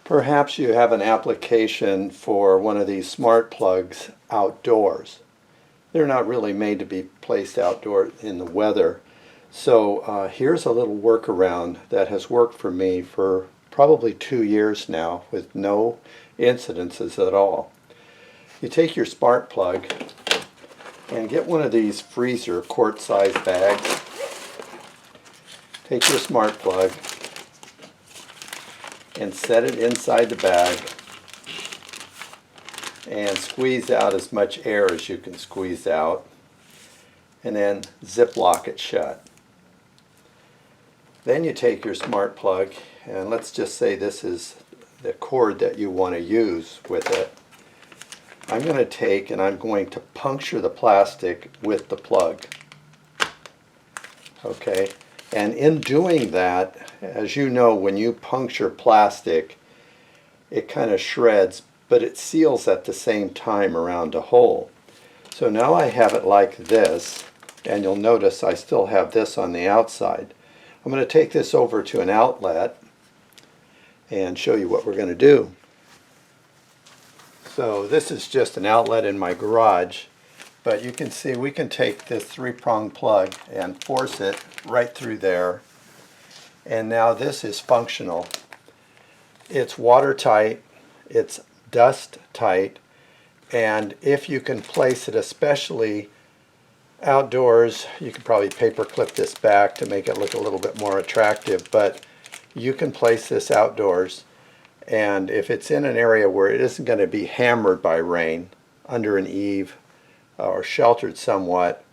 Perhaps you have an application for one of these smart plugs outdoors. They're not really made to be placed outdoors in the weather. So here's a little workaround that has worked for me for probably 2 years now with no incidences at all. You take your spark plug and get one of these freezer quart-sized bags. Take your smart plug and set it inside the bag and squeeze out as much air as you can squeeze out, and then zip lock it shut. Then you take your smart plug, and let's just say this is the cord that you want to use with it. I'm going to take and I'm going to puncture the plastic with the plug. Okay, and in doing that, as you know, when you puncture plastic, it kind of shreds, but it seals at the same time around a hole. So now I have it like this, and you'll notice I still have this on the outside. I'm going to take this over to an outlet and show you what we're going to do. So this is just an outlet in my garage, but you can see we can take this 3-prong plug and force it right through there, and now this is functional. It's watertight, it's dust tight, and if you can place it, especially outdoors, you could probably paper clip this back to make it look a little bit more attractive, but you can place this outdoors, and if it's in an area where it isn't going to be hammered by rain, under an eave or sheltered somewhat,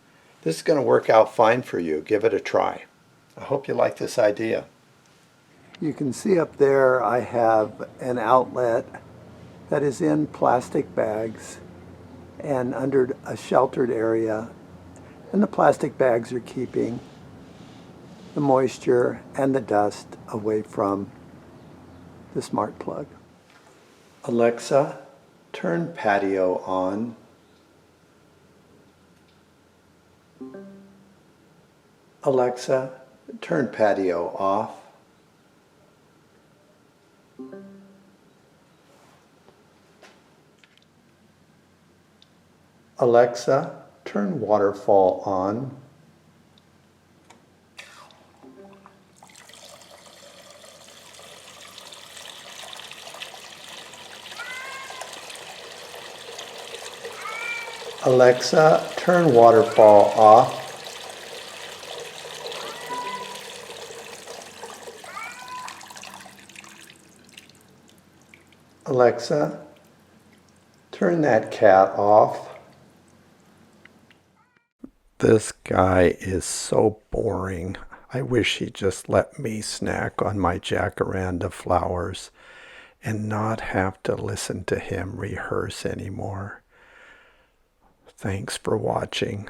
this is going to work out fine for you. Give it a try. I hope you like this idea. You can see up there I have an outlet that is in plastic bags and under a sheltered area, and the plastic bags are keeping the moisture and the dust away from the smart plug. Alexa, turn patio on. Alexa, turn patio off. Alexa, turn waterfall on. Alexa, turn waterfall off. Alexa, turn that cat off. This guy is so boring. I wish he'd just let me snack on my jacaranda flowers and not have to listen to him rehearse anymore. Thanks for watching.